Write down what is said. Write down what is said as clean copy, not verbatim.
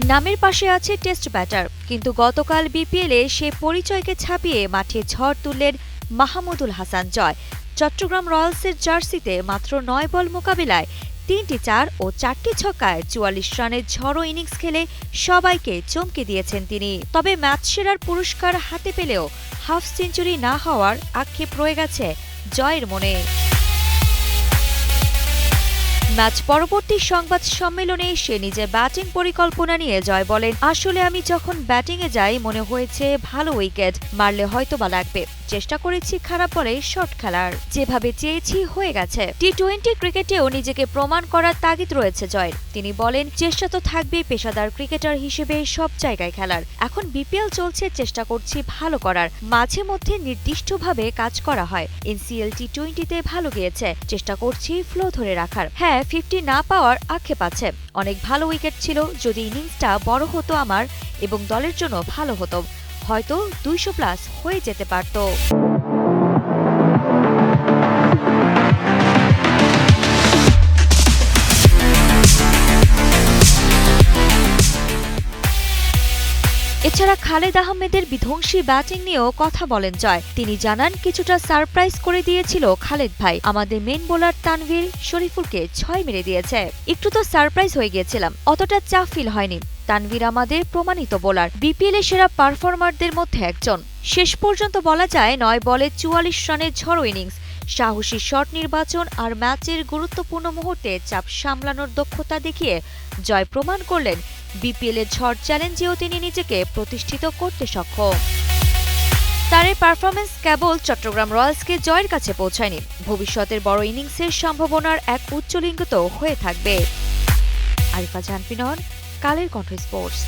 নামের পাশে আছে টেস্ট ব্যাটার, কিন্তু গতকাল বিপিএলে সে পরিচয়কে ছাপিয়ে মাঠে ঝড় তুললেন মাহমুদুল হাসান জয়। চট্টগ্রাম রয়্যালসের জার্সিতে মাত্র ৯ বল মোকাবিলায় ৩টি ৪ ও ৪টি ছক্কায় ৪৪ রানের ঝড়ো ইনিংস খেলে সবাইকে চমকে দিয়েছেন তিনি। তবে ম্যাচ সেরার পুরস্কার হাতে পেলেও হাফ সেঞ্চুরি না হওয়ার আক্ষেপ রয়ে গেছে জয়ের মনে। ম্যাচ পরবর্তী সংবাদ সম্মেলনে সে নিজের ব্যাটিং পরিকল্পনা নিয়ে জয় বলেন, আসলে আমি যখন ব্যাটিংয়ে যাই মনে হয়েছে ভালো উইকেট মারলে হয়তোবা লাগবে, চেষ্টা করেছি খারাপ বলে শট খেলার, যেভাবে চেয়েছি হয়ে গেছে। টি-20 ক্রিকেটেও নিজেকে প্রমাণ করার তাগিদ রয়েছে জয়ের। তিনি বলেন, চেষ্টা তো থাকবেই পেশাদার ক্রিকেটার হিসেবে সব জায়গায় খেলার। এখন বিপিএল চলছে, চেষ্টা করছি ভালো করার, মাঝে মধ্যে নির্দিষ্টভাবে কাজ করা হয়। এনসিএল টি-20তে ভালো গিয়েছে, চেষ্টা করছি ফ্লো ধরে রাখার। হ্যাঁ, 50 না পাওয়ার আক্ষেপ আছে, অনেক ভালো উইকেট ছিল, যদি ইনিংসটা বড় হতো আমার এবং দলের জন্য ভালো হতো, হয়তো 200+ হয়ে যেতে পারত। এছাড়া খালেদ আহমেদের বিধ্বংসী ব্যাটিং নিয়েও কথা বলেন জয়। তিনি জানান, কিছুটা সারপ্রাইজ করে দিয়েছিল খালেদ ভাই, আমাদের মেন বোলার তানভীর শরীফুলকে 6 মেরে দিয়েছে। একটু তো সারপ্রাইজ হয়ে গিয়েছিলাম, অতটা চাপ ফিল হয়নি। তানভীর আমাদের প্রমাণিত বোলার, বিপিএলে সেরা পারফর্মারদের মধ্যে একজন। শেষ পর্যন্ত বলা যায় 9 বলে 44 রানের ঝড়ো ইনিংস, সাহসী শট নির্বাচন আর ম্যাচের গুরুত্বপূর্ণ মুহূর্তে চাপ সামলানোর দক্ষতা দেখিয়ে জয় প্রমাণ করলেন বিপিএলের ঝড় চ্যালেঞ্জেও তিনি নিজেকে প্রতিষ্ঠিত করতে সক্ষম। তার এই পারফরম্যান্স কেবল চট্টগ্রাম রয়্যালসকে জয়ের কাছে পৌঁছায়নি, ভবিষ্যতের বড় ইনিংসের সম্ভাবনার এক উচ্চ লিঙ্গিত হয়ে থাকবে। আরিফা জাহান, কালের কণ্ঠ স্পোর্টস।